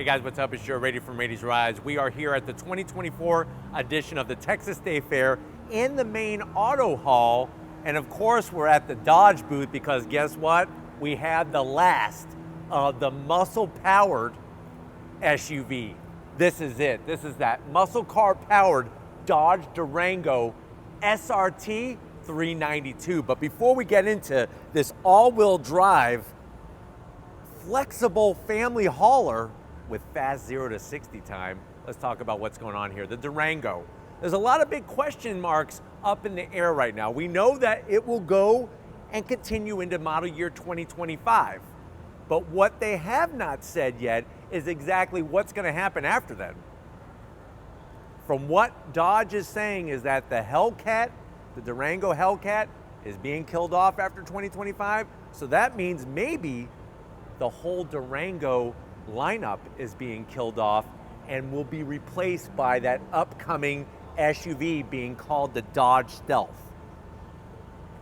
guys, what's up? It's your Raiti from Raiti's Rides. We are here at the 2024 edition of the Texas State Fair in the main auto hall. And of course, we're at the Dodge booth because guess what? We have the last of the muscle-powered SUV. This is it. This is that muscle car-powered Dodge Durango SRT 392. But before we get into this all-wheel drive, flexible family hauler with fast 0 to 60 time, let's talk about what's going on here. The Durango. There's a lot of big question marks up in the air right now. We know that it will go and continue into model year 2025. But what they have not said yet is exactly what's going to happen after that. From what Dodge is saying is that the Hellcat, the Durango Hellcat, is being killed off after 2025. So that means maybe the whole Durango lineup is being killed off and will be replaced by that upcoming SUV being called the Dodge Stealth.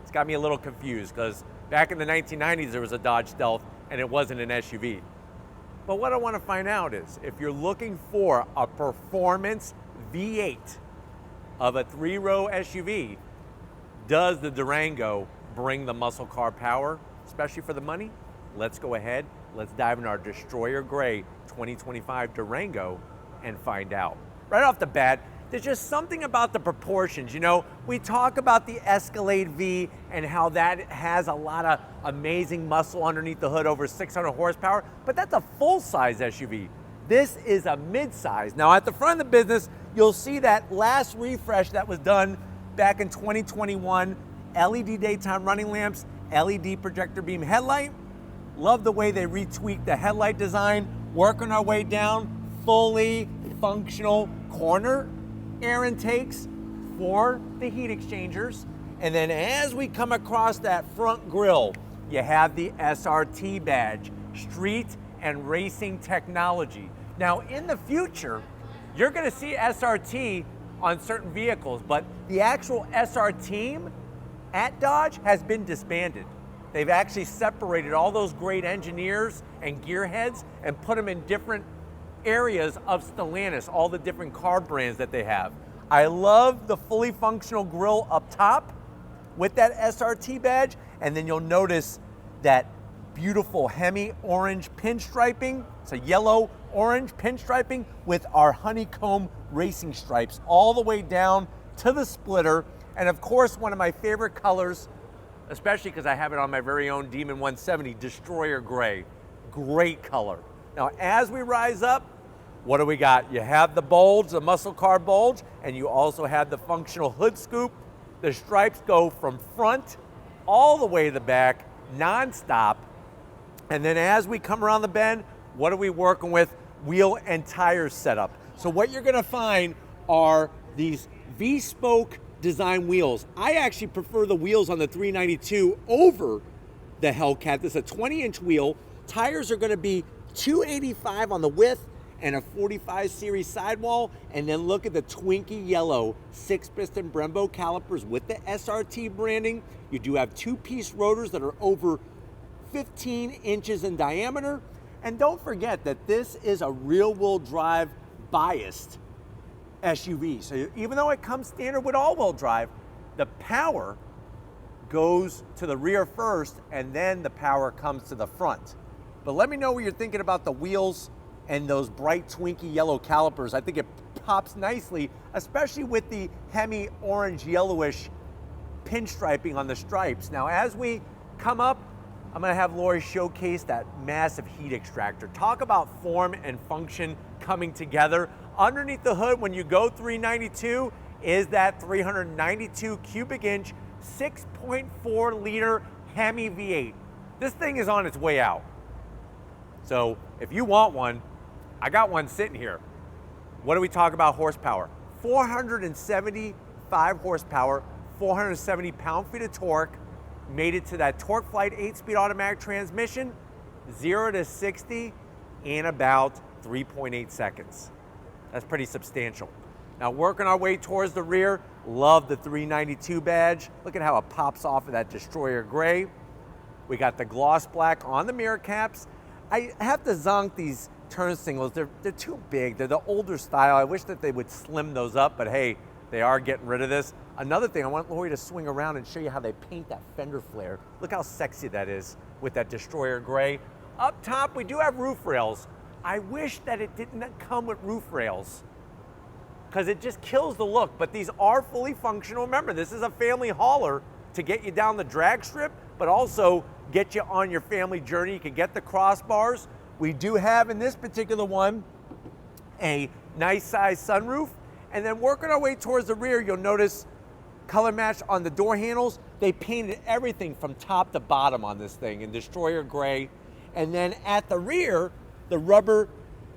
It's got me a little confused because back in the 1990s there was a Dodge Stealth and it wasn't an SUV. But what I want to find out is if you're looking for a performance V8 of a 3-row SUV, does the Durango bring the muscle car power, especially for the money? Let's go ahead, let's dive into our Destroyer Gray 2025 Durango and find out. Right off the bat, there's just something about the proportions. You know, we talk about the Escalade V and how that has a lot of amazing muscle underneath the hood, over 600 horsepower, but that's a full-size SUV. This is a mid-size. Now at the front of the business, you'll see that last refresh that was done back in 2021, LED daytime running lamps, LED projector beam headlight. Love the way they retweaked the headlight design, working our way down, fully functional corner air intakes for the heat exchangers. And then as we come across that front grille, you have the SRT badge, street and racing technology. Now in the future, you're gonna see SRT on certain vehicles, but the actual SR team at Dodge has been disbanded. They've actually separated all those great engineers and gearheads and put them in different areas of Stellantis, all the different car brands that they have. I love the fully functional grille up top with that SRT badge, and then you'll notice that beautiful Hemi orange pinstriping. It's a yellow orange pinstriping with our honeycomb racing stripes all the way down to the splitter. And of course, one of my favorite colors, especially because I have it on my very own Demon 170, Destroyer Gray. Great color. Now, as we rise up, what do we got? You have the bulge, the muscle car bulge, and you also have the functional hood scoop. The stripes go from front all the way to the back, non-stop. And then as we come around the bend, what are we working with? Wheel and tire setup. So what you're gonna find are these V-spoke design wheels. I actually prefer the wheels on the 392 over the Hellcat. This is a 20-inch wheel. Tires are gonna be 285 on the width and a 45 series sidewall. And then look at the Twinkie yellow 6-piston Brembo calipers with the SRT branding. You do have 2-piece rotors that are over 15 inches in diameter. And don't forget that this is a rear-wheel drive biased SUV. So even though it comes standard with all-wheel drive, the power goes to the rear first and then the power comes to the front. But let me know what you're thinking about the wheels and those bright Twinkie yellow calipers. I think it pops nicely, especially with the Hemi orange yellowish pinstriping on the stripes. Now as we come up, I'm gonna have Lori showcase that massive heat extractor. Talk about form and function coming together. Underneath the hood, when you go 392, is that 392 cubic inch, 6.4 liter Hemi V8. This thing is on its way out. So if you want one, I got one sitting here. What do we talk about horsepower? 475 horsepower, 470 pound-feet of torque, made it to that Torque Flight 8-speed automatic transmission, 0 to 60 in about 3.8 seconds. That's pretty substantial. Now working our way towards the rear, love the 392 badge. Look at how it pops off of that Destroyer Gray. We got the gloss black on the mirror caps. I have to zonk these turn signals, they're too big. They're the older style. I wish that they would slim those up, but hey, they are getting rid of this. Another thing, I want Lori to swing around and show you how they paint that fender flare. Look how sexy that is with that Destroyer gray. Up top, we do have roof rails. I wish that it didn't come with roof rails because it just kills the look, but these are fully functional. Remember, this is a family hauler to get you down the drag strip, but also get you on your family journey. You can get the crossbars. We do have in this particular one a nice size sunroof. And then working our way towards the rear, you'll notice color match on the door handles. They painted everything from top to bottom on this thing in Destroyer gray. And then at the rear, the rubber,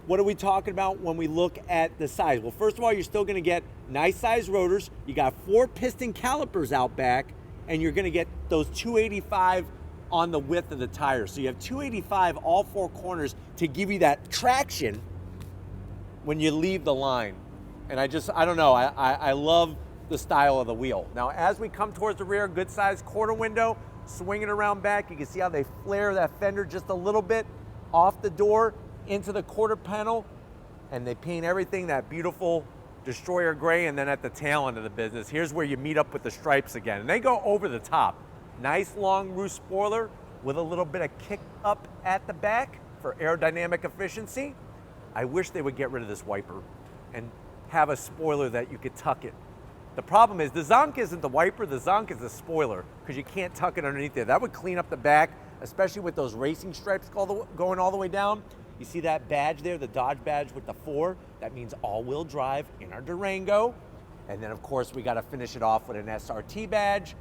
what are we talking about when we look at the size? Well, first of all, you're still gonna get nice size rotors. You got 4 piston calipers out back, and you're gonna get those 285 on the width of the tire. So you have 285 all 4 corners to give you that traction when you leave the line. And I don't know, I love the style of the wheel. Now, as we come towards the rear, good sized quarter window, swinging around back, you can see how they flare that fender just a little bit off the door into the quarter panel, and they paint everything that beautiful Destroyer gray. And then at the tail end of the business, here's where you meet up with the stripes again. And they go over the top. Nice long roof spoiler with a little bit of kick up at the back for aerodynamic efficiency. I wish they would get rid of this wiper and have a spoiler that you could tuck it. The problem is the zonk isn't the wiper, the zonk is the spoiler, because you can't tuck it underneath there. That would clean up the back, especially with those racing stripes going all the way down. You see that badge there, the Dodge badge with the 4? That means all-wheel drive in our Durango. And then, of course, we got to finish it off with an SRT badge,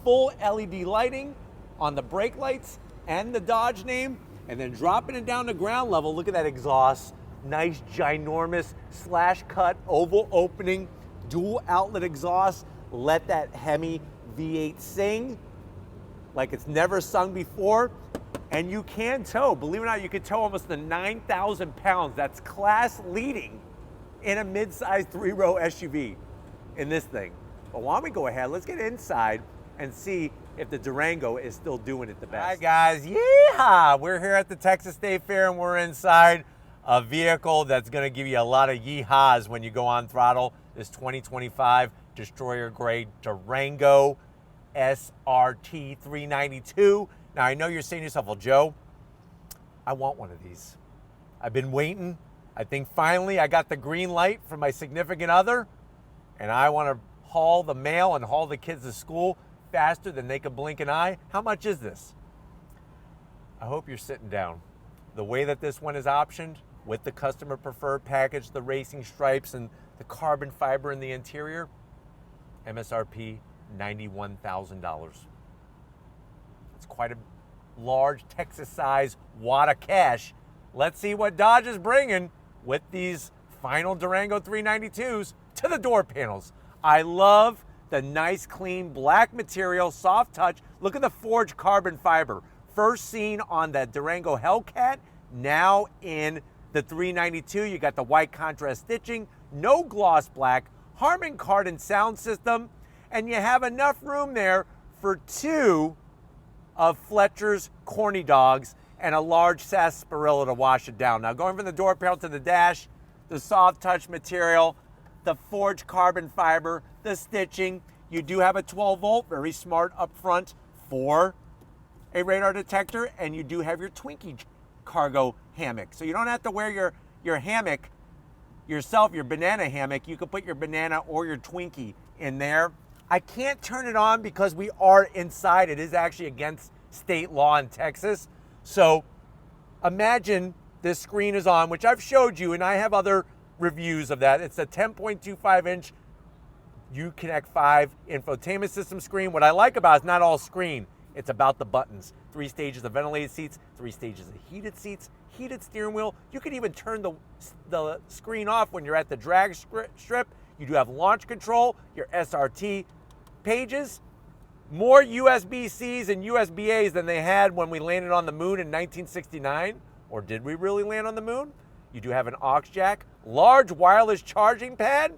full LED lighting on the brake lights and the Dodge name, and then dropping it down to ground level. Look at that exhaust. Nice, ginormous, slash-cut, oval opening, dual outlet exhaust. Let that Hemi V8 sing like it's never sung before. And you can tow, believe it or not, you can tow almost the 9,000 pounds. That's class leading in a mid-sized 3-row SUV in this thing. But why don't we go ahead, let's get inside and see if the Durango is still doing it the best. All right, guys, yeehaw! We're here at the Texas State Fair and we're inside a vehicle that's gonna give you a lot of yeehaws when you go on throttle. This 2025 Destroyer Gray Durango SRT 392. Now, I know you're saying to yourself, well, Joe, I want one of these. I've been waiting. I think finally I got the green light from my significant other, and I want to haul the mail and haul the kids to school faster than they can blink an eye. How much is this? I hope you're sitting down. The way that this one is optioned with the customer preferred package, the racing stripes and the carbon fiber in the interior, MSRP $91,000. It's quite a large Texas size wad of cash. Let's see what Dodge is bringing with these final Durango 392s to the door panels. I love the nice clean black material, soft touch. Look at the forged carbon fiber. First seen on the Durango Hellcat, now in the 392. You got the white contrast stitching, no gloss black, Harman Kardon sound system, and you have enough room there for 2 of Fletcher's corny dogs and a large sarsaparilla to wash it down. Now, going from the door panel to the dash, the soft touch material, the forged carbon fiber, the stitching. You do have a 12-volt, very smart up front for a radar detector, and you do have your Twinkie cargo hammock. So you don't have to wear your hammock yourself, your banana hammock. You can put your banana or your Twinkie in there. I can't turn it on because we are inside. It is actually against state law in Texas. So imagine this screen is on, which I've showed you, and I have other reviews of that. It's a 10.25-inch Uconnect 5 infotainment system screen. What I like about it is not all screen. It's about the buttons. 3 stages of ventilated seats, 3 stages of heated seats, heated steering wheel. You can even turn the screen off when you're at the drag strip. You do have launch control, your SRT pages, more USB-Cs and USB-As than they had when we landed on the moon in 1969. Or did we really land on the moon? You do have an aux jack, large wireless charging pad,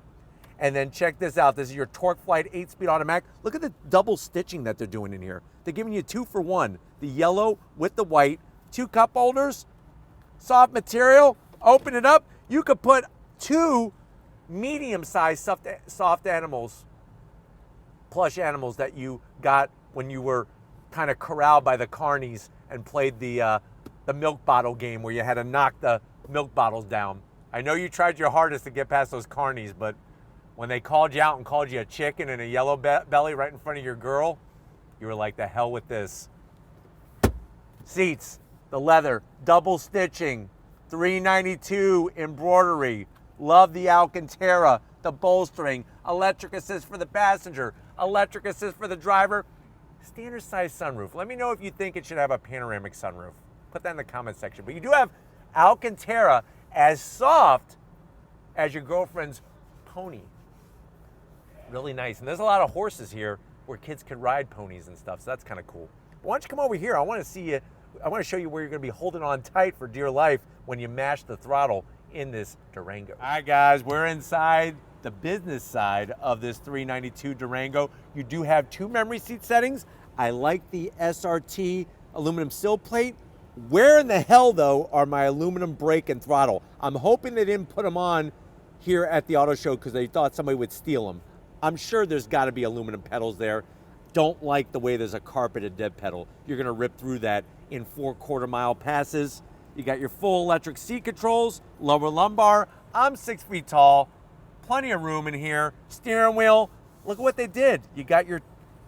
and then check this out. This is your TorqueFlite 8-speed automatic. Look at the double stitching that they're doing in here. They're giving you 2 for 1. The yellow with the white, 2 cup holders, soft material, Open it up, you could put 2 medium-sized soft animals, plush animals that you got when you were kind of corralled by the carnies and played the milk bottle game where you had to knock the milk bottles down. I know you tried your hardest to get past those carnies, but when they called you out and called you a chicken and a yellow belly right in front of your girl, you were like, the hell with this. Seats, the leather, double stitching, $392 embroidery. Love the Alcantara, the bolstering, electric assist for the passenger, electric assist for the driver. Standard size sunroof. Let me know if you think it should have a panoramic sunroof. Put that in the comment section. But you do have Alcantara as soft as your girlfriend's pony. Really nice. And there's a lot of horses here where kids can ride ponies and stuff, so that's kind of cool. But why don't you come over here? I want to see you. I want to show you where you're going to be holding on tight for dear life when you mash the throttle in this Durango. All right, guys, we're inside the business side of this 392 Durango. You do have 2 memory seat settings. I like the SRT aluminum sill plate. Where in the hell, though, are my aluminum brake and throttle? I'm hoping they didn't put them on here at the auto show because they thought somebody would steal them. I'm sure there's got to be aluminum pedals there. Don't like the way there's a carpeted dead pedal. You're going to rip through that in 4 quarter-mile passes. You got your full electric seat controls, lower lumbar. I'm 6 feet tall, plenty of room in here. Steering wheel, look at what they did. You got your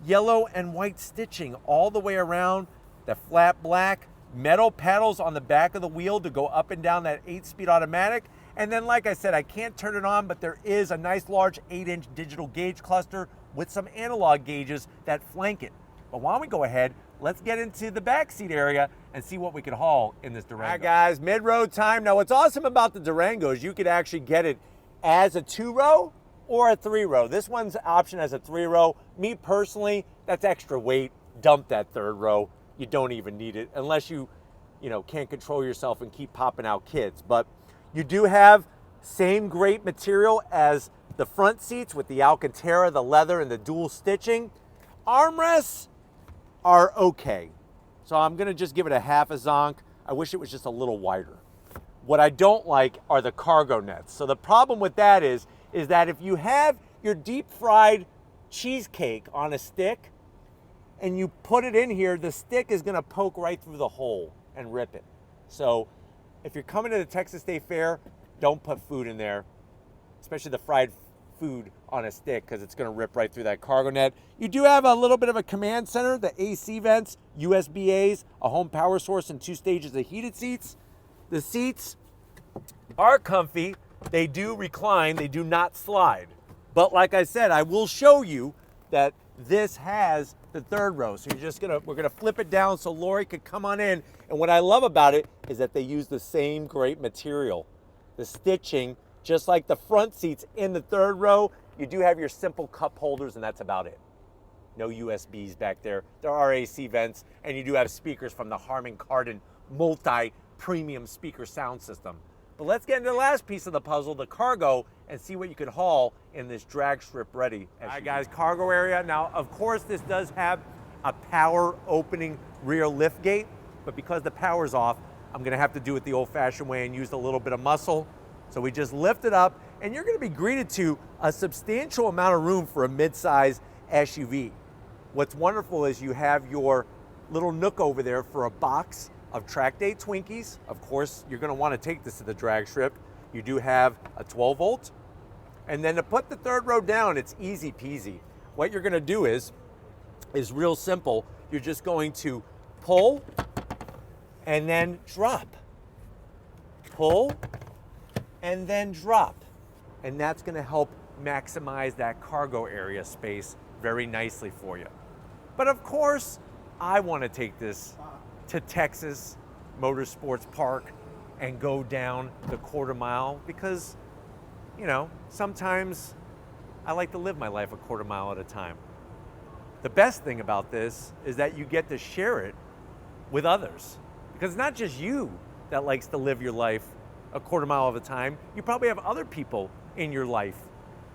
yellow and white stitching all the way around, the flat black, metal pedals on the back of the wheel to go up and down that 8-speed automatic. And then, like I said, I can't turn it on, but there is a nice large 8-inch digital gauge cluster with some analog gauges that flank it. But why don't we go ahead, let's get into the back seat area and see what we can haul in this Durango. All right, guys, mid-road time. Now, what's awesome about the Durango is you could actually get it as a 2-row or a 3-row. This one's option as a 3-row. Me personally, that's extra weight. Dump that 3rd row. You don't even need it unless you can't control yourself and keep popping out kids. But you do have same great material as the front seats with the Alcantara, the leather, and the dual stitching. Armrests are okay. So I'm gonna just give it a half a zonk. I wish it was just a little wider. What I don't like are the cargo nets. So the problem with that is that if you have your deep fried cheesecake on a stick and you put it in here, the stick is gonna poke right through the hole and rip it. So if you're coming to the Texas State Fair, don't put food in there, especially the fried food on a stick, because it's going to rip right through that cargo net. You do have a little bit of a command center, the AC vents, USB A's, a home power source, and 2 stages of heated seats. The seats are comfy. They do recline. They do not slide. But like I said, I will show you that this has the 3rd row. So we're gonna flip it down so Lori could come on in. And what I love about it is that they use the same great material. The stitching, just like the front seats in the 3rd row, you do have your simple cup holders, and that's about it. No USBs back there. There are AC vents, and you do have speakers from the Harman Kardon multi-premium speaker sound system. But let's get into the last piece of the puzzle, the cargo, and see what you could haul in this drag strip ready. All right, guys, cargo area. Now, of course, this does have a power opening rear lift gate, but because the power's off, I'm gonna have to do it the old-fashioned way and use a little bit of muscle. So we just lift it up, and you're gonna be greeted to a substantial amount of room for a mid-size SUV. What's wonderful is you have your little nook over there for a box of track day Twinkies. Of course, you're gonna wanna take this to the drag strip. You do have a 12 volt. And then to put the 3rd row down, it's easy peasy. What you're gonna do is real simple. You're just going to pull and then drop. Pull and then drop. And that's gonna help maximize that cargo area space very nicely for you. But of course, I wanna take this to Texas Motorsports Park and go down the 1/4 mile because, sometimes I like to live my life a 1/4 mile at a time. The best thing about this is that you get to share it with others, because it's not just you that likes to live your life a 1/4 mile at a time. You probably have other people in your life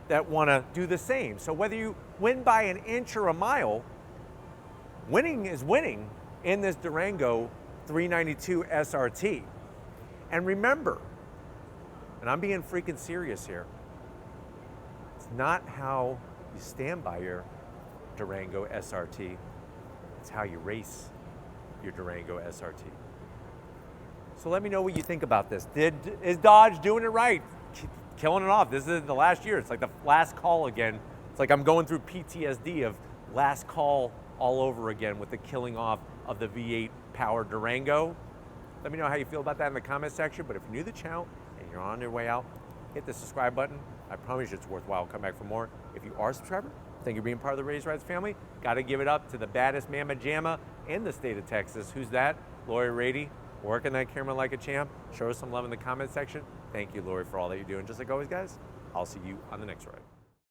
that want to do the same. So whether you win by an inch or a mile, winning is winning in this Durango 392 SRT. And remember, and I'm being freaking serious here, it's not how you stand by your Durango SRT, it's how you race your Durango SRT. So let me know what you think about this. Is Dodge doing it right? Killing it off. This is the last year. It's like the last call again. It's like I'm going through PTSD of last call all over again with the killing off of the V8 powered Durango. Let me know how you feel about that in the comment section. But if you're new to the channel and you're on your way out, hit the subscribe button. I promise you it's worthwhile. Come back for more. If you are a subscriber, thank you for being part of the Raised Rides family. Got to give it up to the baddest mamma jamma in the state of Texas. Who's that? Lori Raiti, working that camera like a champ. Show us some love in the comment section. Thank you, Lori, for all that you do. And just like always, guys, I'll see you on the next ride.